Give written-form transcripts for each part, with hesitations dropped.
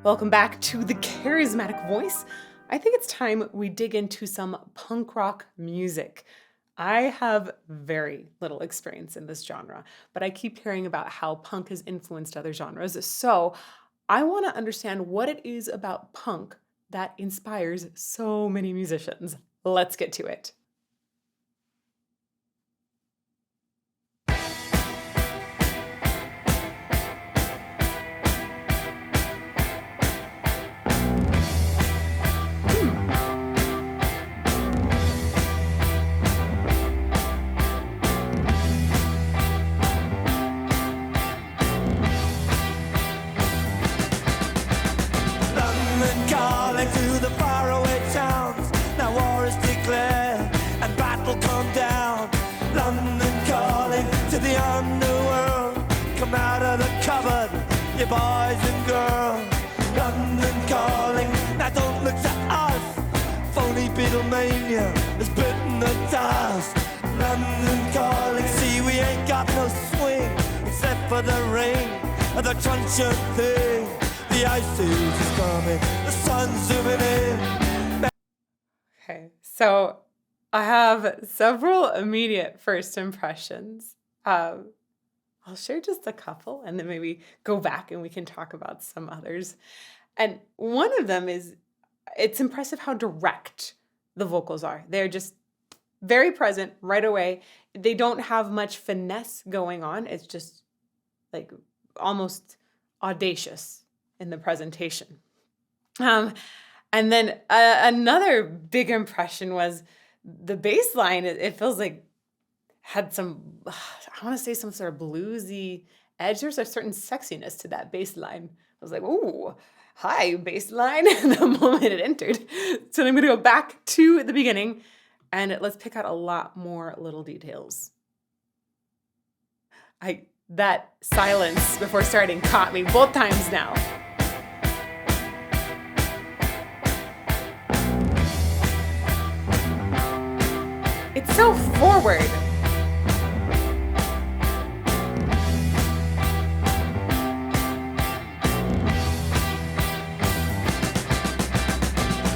Welcome back to the Charismatic Voice. I think it's time we dig into some punk rock music. I have very little experience in this genre, but I keep hearing about how punk has influenced other genres. So I want to understand what it is about punk that inspires so many musicians. Let's get to it. London calling to the faraway towns. Now war is declared and battle come down. London calling to the underworld. Come out of the cupboard, you boys and girls. London calling, now don't look to us. Phony Beatlemania has bitten the dust. London calling, see we ain't got no swing except for the ring of the truncheon thing. The ice age is coming, the sun's zooming in. Okay, so I have several immediate first impressions. I'll share just a couple and then maybe go back and we can talk about some others. And one of them is it's impressive how direct the vocals are. They're just very present right away. They don't have much finesse going on. It's just like almost audacious in the presentation. And then another big impression was the bass line. It feels like had some, I want to say some sort of bluesy edge. There's a certain sexiness to that bass line. I was like, ooh, hi, bass line, the moment it entered. So I'm going to go back to the beginning and let's pick out a lot more little details. That silence before starting caught me both times now. It's so forward.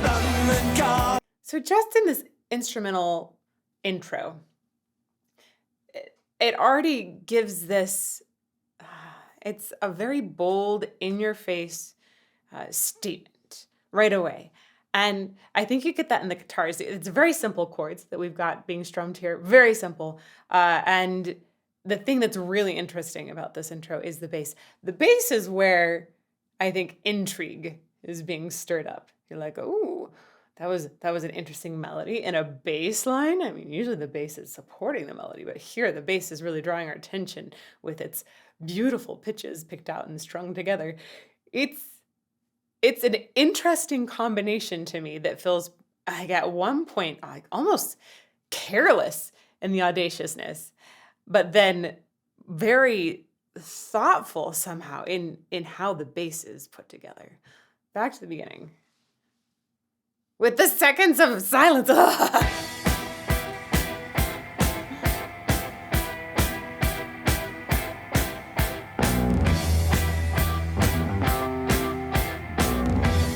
London calling. So just in this instrumental intro, it already gives this, it's a very bold, in-your-face statement right away. And I think you get that in the guitars. It's very simple chords that we've got being strummed here, very simple. And the thing that's really interesting about this intro is the bass. The bass is where I think intrigue is being stirred up. You're like, ooh, that was an interesting melody and a bass line. I mean, usually the bass is supporting the melody, but here the bass is really drawing our attention with its beautiful pitches picked out and strung together. It's an interesting combination to me that feels like at one point like almost careless in the audaciousness, but then very thoughtful somehow in how the bass is put together. Back to the beginning. With the seconds of silence.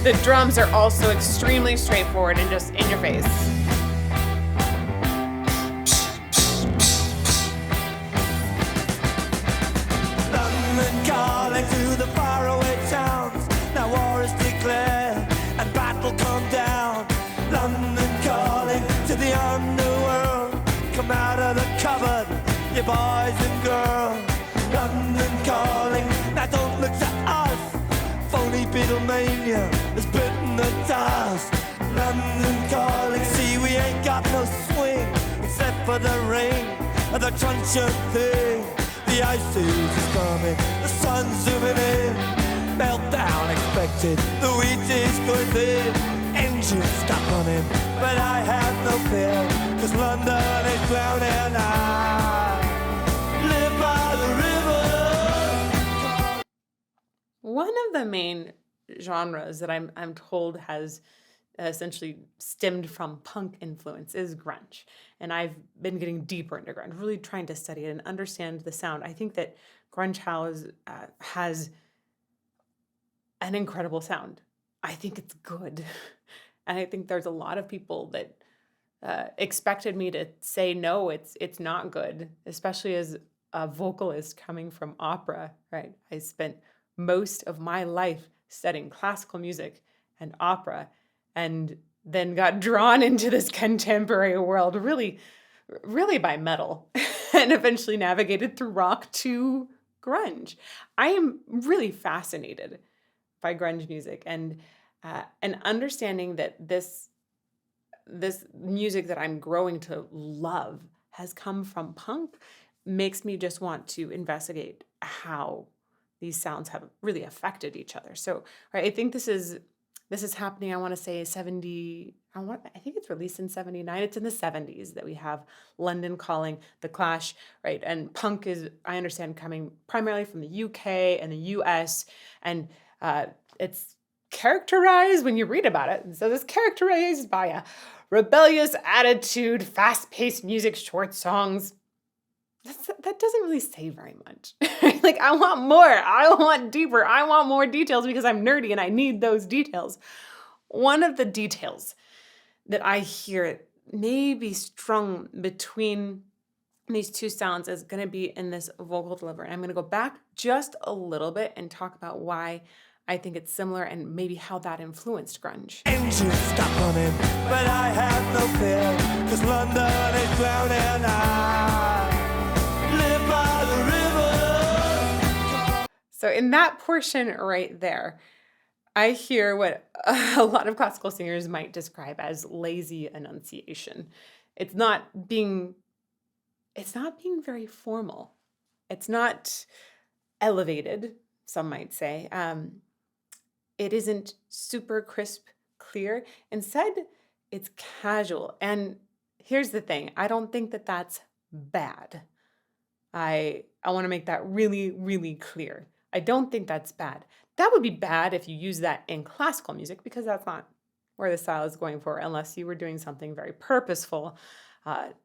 The drums are also extremely straightforward and just in your face. London calling to the faraway towns. Now war is declared and battle come down. London calling to the underworld. Come out of the cupboard, you boys and girls. London calling, now don't look to us. Phony Beatlemania has bitten the dust. London calling, see we ain't got no swing except for the ring of the truncheon thing. The ice age is coming, the sun's zooming in. Meltdown expected, the wheat is going thin. Engines stop running, but I have no fear, 'cause London is drowning. I live by the river. One of the main genres that I'm told has essentially stemmed from punk influence is grunge. And I've been getting deeper into grunge, really trying to study it and understand the sound. I think that grunge has an incredible sound. I think it's good. And I think there's a lot of people that expected me to say no, it's not good, especially as a vocalist coming from opera, right? I spent most of my life studying classical music and opera, and then got drawn into this contemporary world really by metal, and eventually navigated through rock to grunge. I am really fascinated by grunge music, and understanding that this music that I'm growing to love has come from punk makes me just want to investigate how these sounds have really affected each other. So, right, I think this is happening. I want to say 70. I think it's released in 79. It's in the 70s that we have London Calling, The Clash, right? And punk is, I understand, coming primarily from the UK and the US, and it's characterized when you read about it. So it's characterized by a rebellious attitude, fast-paced music, short songs. That doesn't really say very much. Like, I want more. I want deeper. I want more details because I'm nerdy and I need those details. One of the details that I hear maybe strung between these two sounds is going to be in this vocal delivery. I'm going to go back just a little bit and talk about why I think it's similar and maybe how that influenced grunge. Engine stop running, but I have no fear, 'cause London is drowning. I live by the river. So in that portion right there, I hear what a lot of classical singers might describe as lazy enunciation. It's not being very formal. It's not elevated, some might say. It isn't super crisp, clear. Instead, it's casual. And here's the thing. I don't think that that's bad. I want to make that really, really clear. I don't think that's bad. That would be bad if you use that in classical music, because that's not where the style is going for, unless you were doing something very purposeful,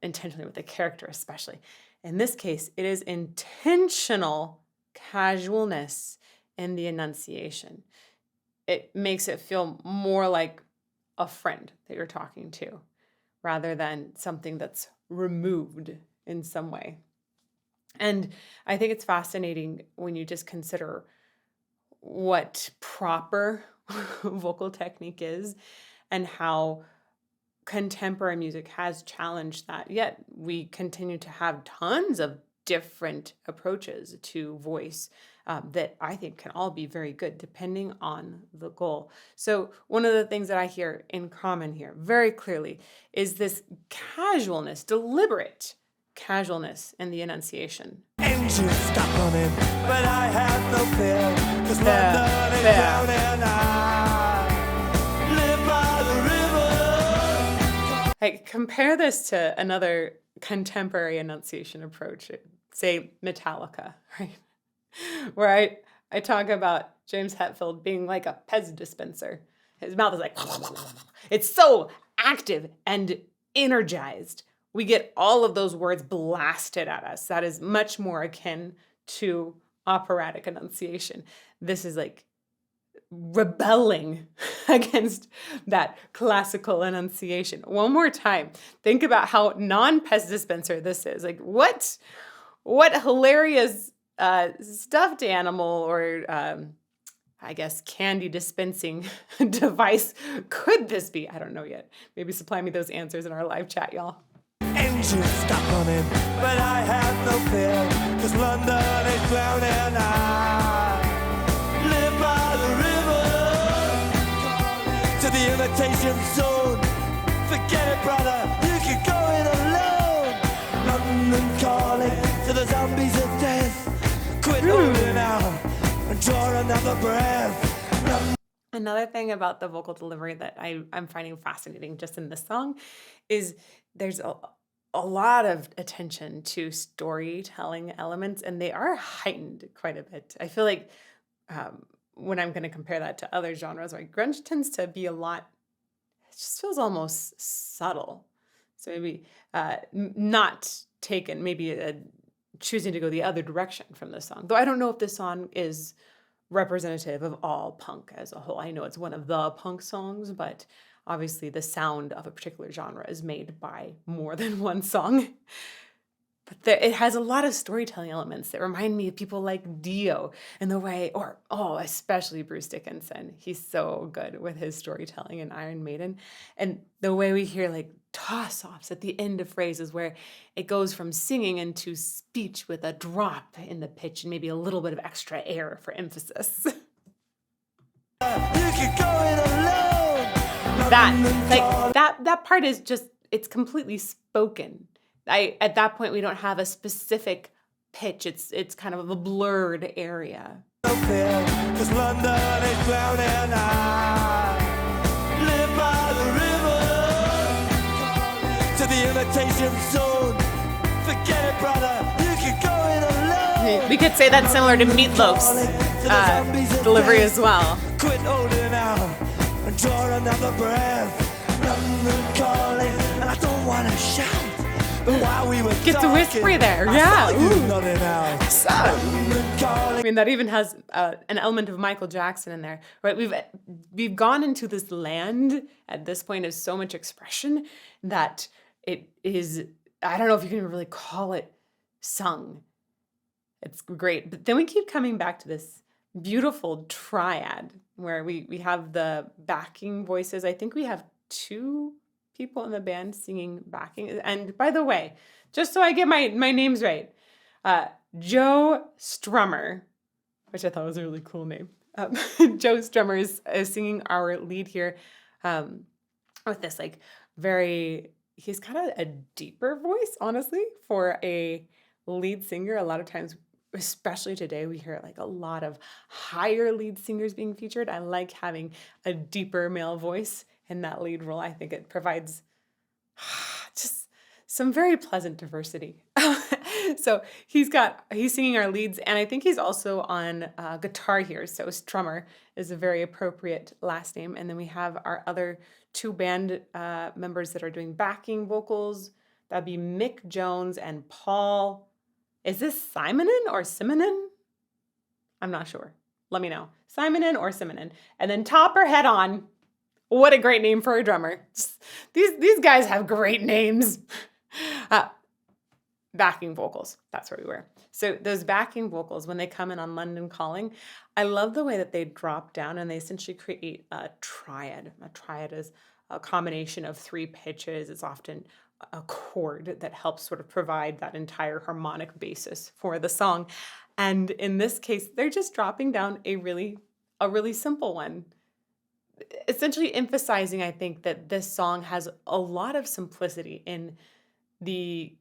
intentionally with the character especially. In this case, it is intentional casualness in the enunciation. It makes it feel more like a friend that you're talking to, rather than something that's removed in some way. And I think it's fascinating when you just consider what proper vocal technique is and how contemporary music has challenged that. Yet we continue to have tons of different approaches to voice that I think can all be very good depending on the goal. So one of the things that I hear in common here very clearly is this casualness, deliberate casualness in the enunciation. Engine stop running, but I have no fear, 'cause Fair, London is fair. drowning. I live by the river. Hey, compare this to another contemporary enunciation approach, say Metallica, right? Where I talk about James Hetfield being like a Pez dispenser. His mouth is like, it's so active and energized. We get all of those words blasted at us. That is much more akin to operatic enunciation. This is like rebelling against that classical enunciation. One more time, think about how non-Pez dispenser this is. Like, what hilarious stuffed animal or I guess candy dispensing device could this be? I don't know yet. Maybe supply me those answers in our live chat, y'all. Engine stop running, but I have no fear, 'cause London is drowning. I live by the river, to the imitation zone. Forget it, brother, you can go it alone. London calling to the zombies of death. Quit holding out and draw another breath. Another thing about the vocal delivery that I'm finding fascinating just in this song is there's a lot of attention to storytelling elements, and they are heightened quite a bit. I feel like when I'm going to compare that to other genres, right, grunge tends to be it just feels almost subtle. So maybe not taken, maybe choosing to go the other direction from this song. Though I don't know if this song is representative of all punk as a whole. I know it's one of the punk songs, but obviously the sound of a particular genre is made by more than one song. But it has a lot of storytelling elements that remind me of people like Dio in the way, or especially Bruce Dickinson. He's so good with his storytelling in Iron Maiden. And the way we hear like toss-offs at the end of phrases where it goes from singing into speech with a drop in the pitch and maybe a little bit of extra air for emphasis. that part is just, it's completely spoken. At that point, we don't have a specific pitch. It's kind of a blurred area. Because London is drowning. I live by the river to the imitation zone. Forget it, brother. You can go it alone. We could say that's similar to Meatloaf's delivery as well. Quit holding out and draw another breath. London calling, and I don't want to shout. Gets a whispery there, yeah. I mean, that even has an element of Michael Jackson in there, right? We've gone into this land at this point of so much expression that it is, I don't know if you can really call it sung. It's great, but then we keep coming back to this beautiful triad where we have the backing voices. I think we have 2 people in the band singing backing. And by the way, just so I get my names right, Joe Strummer, which I thought was a really cool name. Joe Strummer is singing our lead here with this like he's kind of a deeper voice, honestly, for a lead singer. A lot of times, especially today, we hear like a lot of higher lead singers being featured. I like having a deeper male voice in that lead role. I think it provides just some very pleasant diversity. So he's singing our leads, and I think he's also on guitar here. So Strummer is a very appropriate last name. And then we have our other 2 band members that are doing backing vocals. That'd be Mick Jones and Paul. Is this Simonon or Simonon? I'm not sure. Let me know. Simonon or Simonon. And then top or head on. What a great name for a drummer. These guys have great names. Backing vocals, that's where we were. So those backing vocals, when they come in on London Calling, I love the way that they drop down and they essentially create a triad. A triad is a combination of 3 pitches. It's often a chord that helps sort of provide that entire harmonic basis for the song. And in this case, they're just dropping down a really simple one. Essentially emphasizing, I think, that this song has a lot of simplicity in the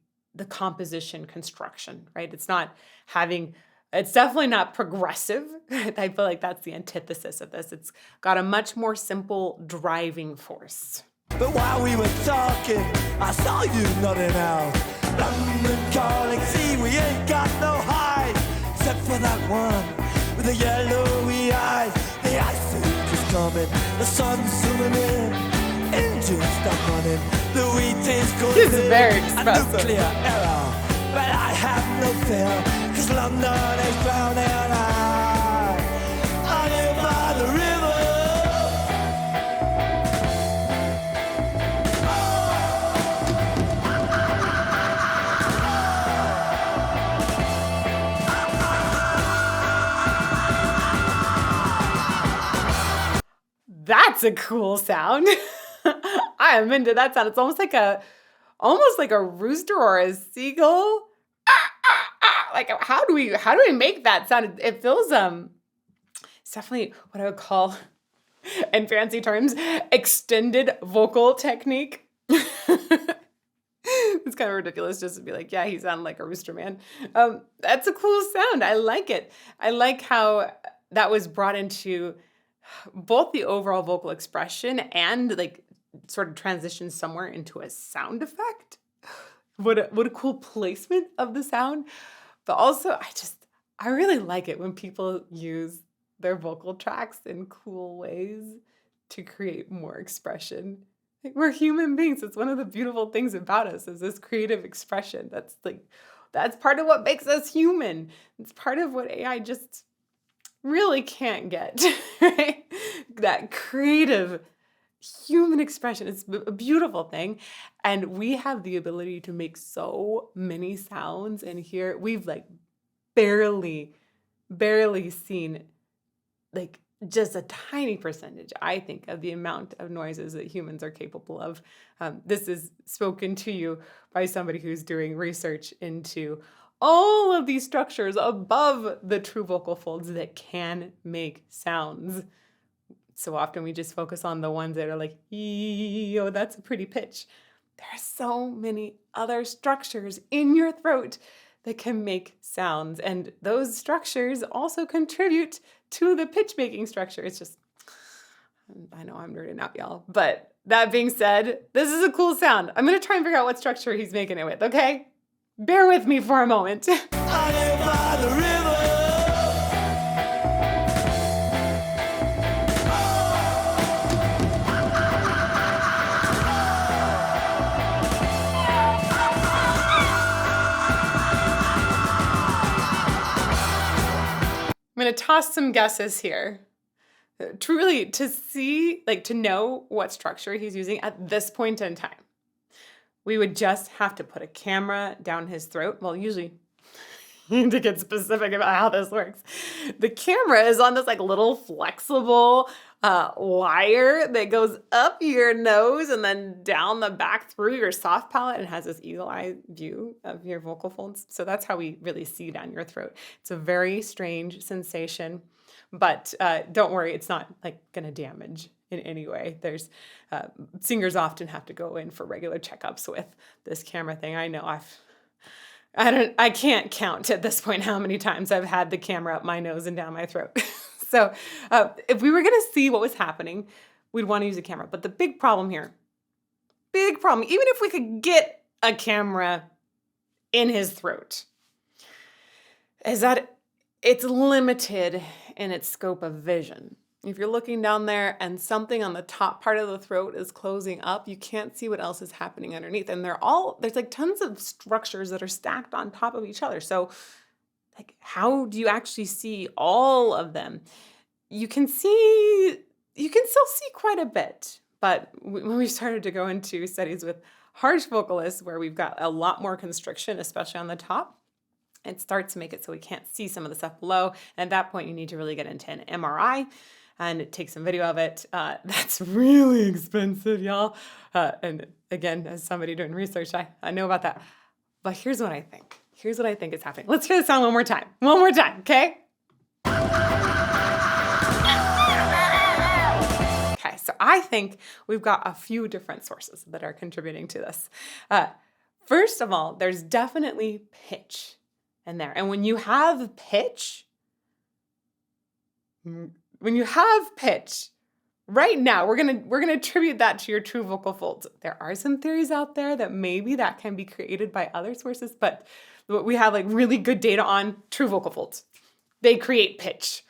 composition construction, right? It's definitely not progressive. I feel like that's the antithesis of this. It's got a much more simple driving force. But while we were talking, I saw you nodding out. London Calling, see, we ain't got no hide, except for that one with the yellowy eyes. The ice is coming, the sun's zooming in, engines stop running, the wheat is going. This is very expressive. A nuclear error, but I have no fear, 'cause London is drowning. I live by the river. That's a cool sound. I am into that sound. It's almost like a rooster or a seagull. Like how do we make that sound? It feels it's definitely what I would call, in fancy terms, extended vocal technique. It's kind of ridiculous just to be like, yeah, he sounded like a rooster man. That's a cool sound. I like it. I like how that was brought into both the overall vocal expression and like sort of transitions somewhere into a sound effect. What a cool placement of the sound. But also I really like it when people use their vocal tracks in cool ways to create more expression. Like, we're human beings. It's one of the beautiful things about us is this creative expression. That's part of what makes us human. It's part of what AI just really can't get, right? That creative human expression is a beautiful thing. And we have the ability to make so many sounds. And here we've like barely, barely seen like just a tiny percentage, I think, of the amount of noises that humans are capable of. This is spoken to you by somebody who's doing research into all of these structures above the true vocal folds that can make sounds. So often we just focus on the ones that are like, oh, that's a pretty pitch. There are so many other structures in your throat that can make sounds. And those structures also contribute to the pitch making structure. It's just, I know I'm nerding out, y'all. But that being said, this is a cool sound. I'm going to try and figure out what structure he's making it with, okay? Bear with me for a moment. I live by the river. I'm going to toss some guesses here. Truly, to see, like to know what structure he's using at this point in time, we would just have to put a camera down his throat. Well, usually, to get specific about how this works, the camera is on this like little flexible wire that goes up your nose and then down the back through your soft palate and has this eagle eye view of your vocal folds. So that's how we really see down your throat. It's a very strange sensation, but don't worry, it's not like going to damage in any way. There's singers often have to go in for regular checkups with this camera thing. I know I can't count at this point how many times I've had the camera up my nose and down my throat. So if we were going to see what was happening, we'd want to use a camera. But the big problem here, even if we could get a camera in his throat, is that it's limited in its scope of vision. If you're looking down there and something on the top part of the throat is closing up, you can't see what else is happening underneath. And there's like tons of structures that are stacked on top of each other. So like, how do you actually see all of them? You can still see quite a bit. But when we started to go into studies with harsh vocalists where we've got a lot more constriction, especially on the top, it starts to make it so we can't see some of the stuff below. And at that point, you need to really get into an MRI and take some video of it. That's really expensive, y'all. And again, as somebody doing research, I know about that. But here's what I think. Here's what I think is happening. Let's hear the sound one more time. One more time, okay? Okay, so I think we've got a few different sources that are contributing to this. First of all, there's definitely pitch in there. And when you have pitch, right now, we're gonna attribute that to your true vocal folds. There are some theories out there that maybe that can be created by other sources, but we have like really good data on true vocal folds. They create pitch.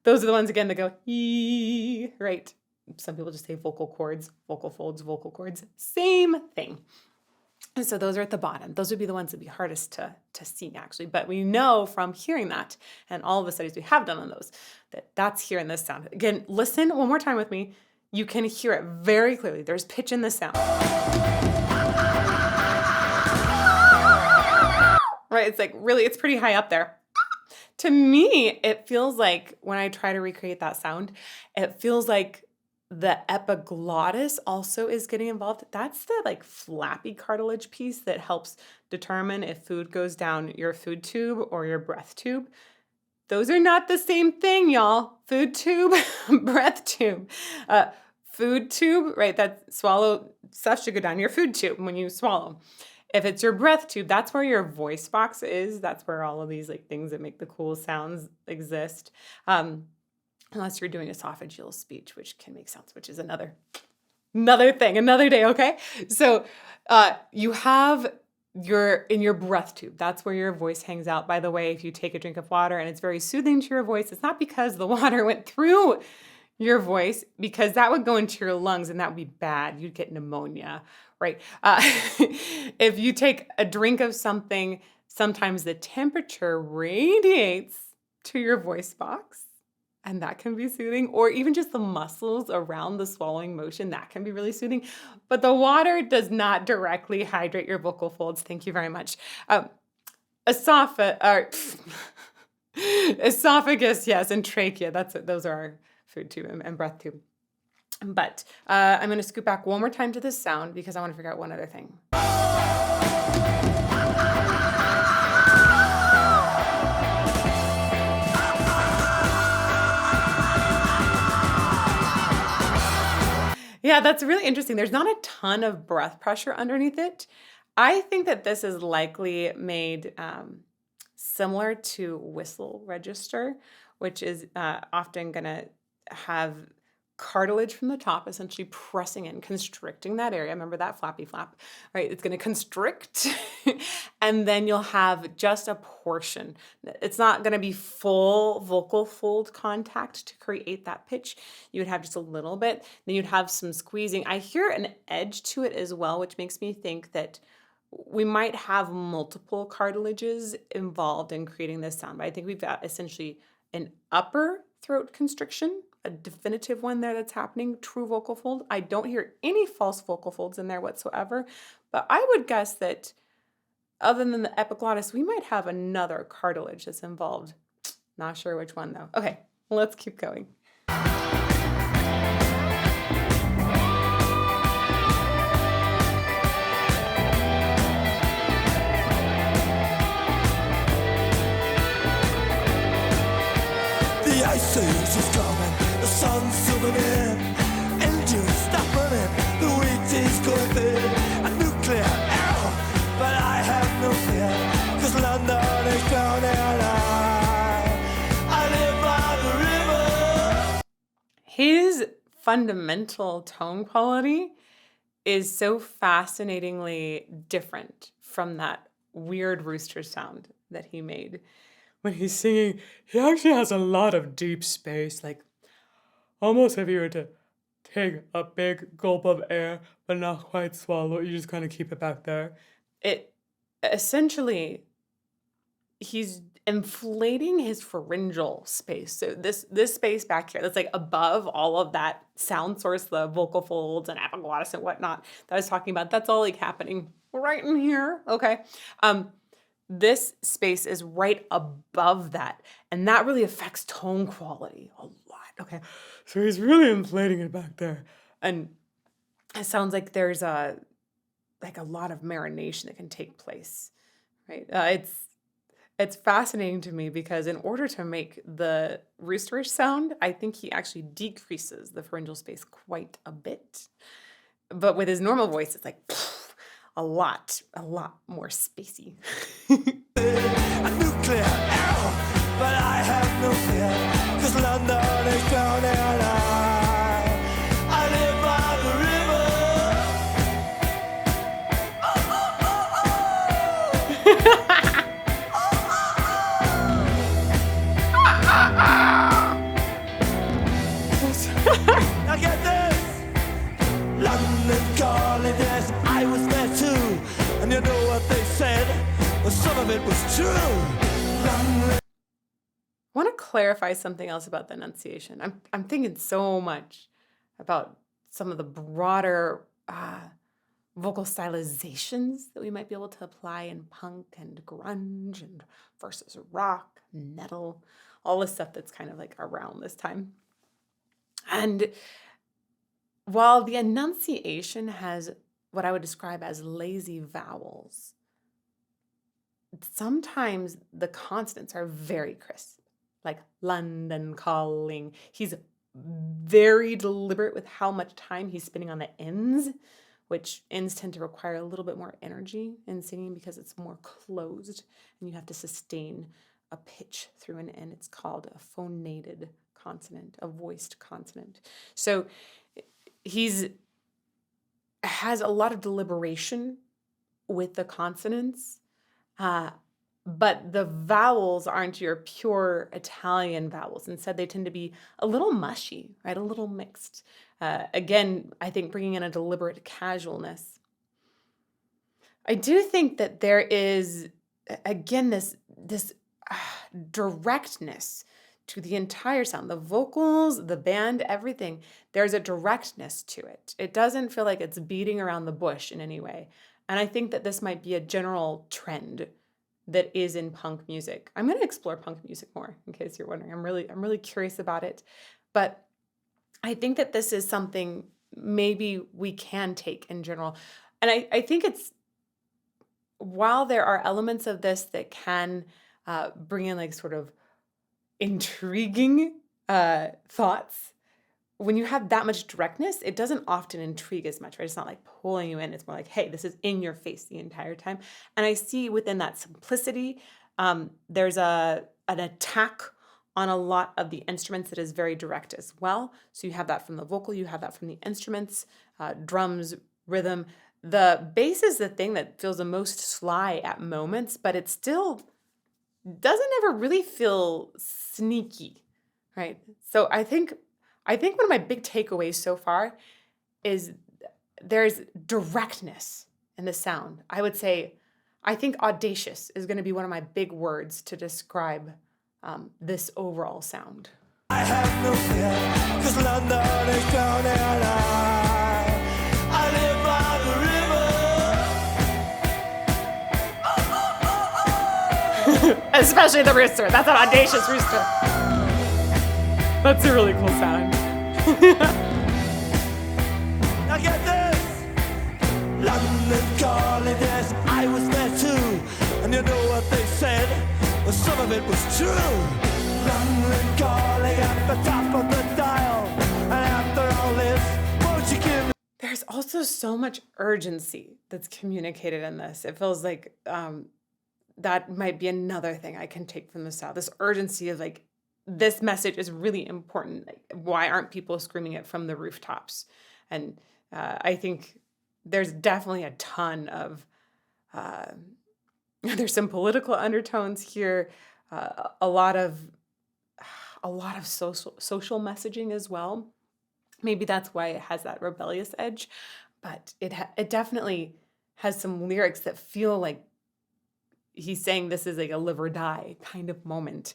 Those are the ones again that go ee, right? Some people just say vocal cords, vocal folds, vocal cords. Same thing. And so those are at the bottom. Those would be the ones that would be hardest to see actually. But we know from hearing that and all of the studies we have done on those that that's here in this sound. Again, listen one more time with me. You can hear it very clearly. There's pitch in this sound. Right? It's like really, it's pretty high up there. To me, it feels like when I try to recreate that sound, it feels like the epiglottis also is getting involved. That's the like flappy cartilage piece that helps determine if food goes down your food tube or your breath tube. Those are not the same thing, y'all. Food tube, breath tube. Food tube, right? That swallow stuff should go down your food tube when you swallow. If it's your breath tube, that's where your voice box is. That's where all of these like things that make the cool sounds exist. Unless you're doing esophageal speech, which can make sounds, which is another thing, another day, okay? So you have in your breath tube. That's where your voice hangs out. By the way, if you take a drink of water and it's very soothing to your voice, it's not because the water went through your voice, because that would go into your lungs and that would be bad. You'd get pneumonia, right? If you take a drink of something, sometimes the temperature radiates to your voice box, and that can be soothing, or even just the muscles around the swallowing motion, that can be really soothing. But the water does not directly hydrate your vocal folds. Thank you very much. Esophagus, yes, and trachea. Those are our food tube and breath tube. But I'm going to scoot back one more time to this sound because I want to figure out one other thing. Yeah, that's really interesting. There's not a ton of breath pressure underneath it. I think that this is likely made similar to whistle register, which is often going to have cartilage from the top essentially pressing in, constricting that area. Remember that flappy flap, right? It's going to constrict and then you'll have just a portion. It's not going to be full vocal fold contact to create that pitch. You would have just a little bit. Then you'd have some squeezing. I hear an edge to it as well, which makes me think that we might have multiple cartilages involved in creating this sound. But I think we've got essentially an upper throat constriction, a definitive one there that's happening, true vocal fold. I don't hear any false vocal folds in there whatsoever, but I would guess that other than the epiglottis, we might have another cartilage that's involved. Not sure which one though. Okay, let's keep going. The ice age is coming, the sun's zooming in, engines stop running, the wheat is going thin, a nuclear arrow, but I have no fear, 'cause London is drowning, I live by the river. His fundamental tone quality is so fascinatingly different from that weird rooster sound that he made. When he's singing, he actually has a lot of deep space, like almost if you were to take a big gulp of air, but not quite swallow it, you just kind of keep it back there. It essentially, he's inflating his pharyngeal space. So this space back here, that's like above all of that sound source, the vocal folds and epiglottis and whatnot that I was talking about, that's all like happening right in here. Okay. This space is right above that, and that really affects tone quality a lot. Okay, so he's really inflating it back there, and it sounds like there's a lot of marination that can take place, right? It's fascinating to me because in order to make the roosterish sound, I think he actually decreases the pharyngeal space quite a bit, but with his normal voice, it's like a lot more spacey. A nuclear arrow, but I have no fear, 'cause London is drowning, I live by the river. Now get this, London calling, yes, I was there too, and you know what they said, well, some of it was true. London. I want to clarify something else about the enunciation. I'm thinking so much about some of the broader vocal stylizations that we might be able to apply in punk and grunge and versus rock, metal, all the stuff that's kind of like around this time. And while the enunciation has what I would describe as lazy vowels, sometimes the consonants are very crisp, like London calling. He's very deliberate with how much time he's spending on the ends, which ends tend to require a little bit more energy in singing because it's more closed and you have to sustain a pitch through an N. It's called a phonated consonant, a voiced consonant. So he's has a lot of deliberation with the consonants, but the vowels aren't your pure Italian vowels. Instead, they tend to be a little mushy, right? A little mixed. Again, I think bringing in a deliberate casualness. I do think that there is, again, this directness to the entire sound, the vocals, the band, everything. There's a directness to it. It doesn't feel like it's beating around the bush in any way. And I think that this might be a general trend that is in punk music. I'm going to explore punk music more, in case you're wondering. I'm really curious about it. But I think that this is something maybe we can take in general. And I think it's, while there are elements of this that can bring in like sort of intriguing thoughts, when you have that much directness, it doesn't often intrigue as much, right? It's not like pulling you in. It's more like, hey, this is in your face the entire time. And I see within that simplicity, there's an attack on a lot of the instruments that is very direct as well. So you have that from the vocal, you have that from the instruments, drums, rhythm. The bass is the thing that feels the most sly at moments, but it still doesn't ever really feel sneaky, right? So I think one of my big takeaways so far is there's directness in the sound. I would say, I think audacious is going to be one of my big words to describe this overall sound. I have no fear, 'cause London is drowning and I live by the river. Especially the rooster. That's an audacious rooster. That's a really cool sound. Now get this! London calling, yes, I was there too. And you know what they said? Well, some of it was true. London calling at the top of the dial. And after all this, won't you give me... There's also so much urgency that's communicated in this. It feels like that might be another thing I can take from the South. This urgency of like, this message is really important. Like, why aren't people screaming it from the rooftops? And I think there's definitely a ton of, there's some political undertones here, a lot of social messaging as well. Maybe that's why it has that rebellious edge, but it definitely has some lyrics that feel like he's saying this is like a live or die kind of moment.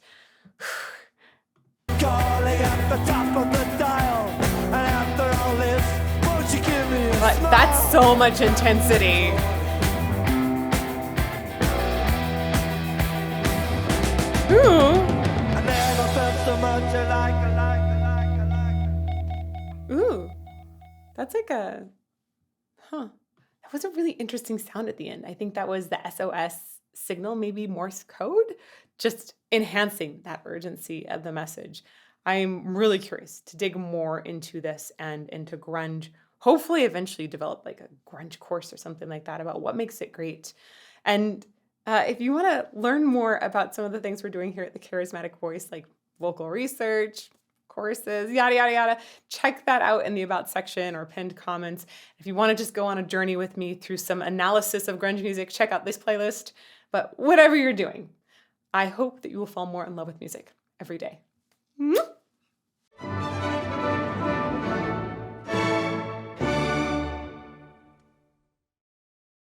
Calling at the top of the dial. And after all this, won't you give me a But smile? that's so much intensity. Ooh. I never felt so much alike. Ooh. That's like that was a really interesting sound at the end. I think that was the SOS signal, maybe Morse code, just enhancing that urgency of the message. I'm really curious to dig more into this and into grunge. Hopefully eventually develop like a grunge course or something like that about what makes it great. And if you want to learn more about some of the things we're doing here at the Charismatic Voice, like vocal research, courses, yada, yada, yada, check that out in the About section or pinned comments. If you want to just go on a journey with me through some analysis of grunge music, check out this playlist. But whatever you're doing, I hope that you will fall more in love with music every day.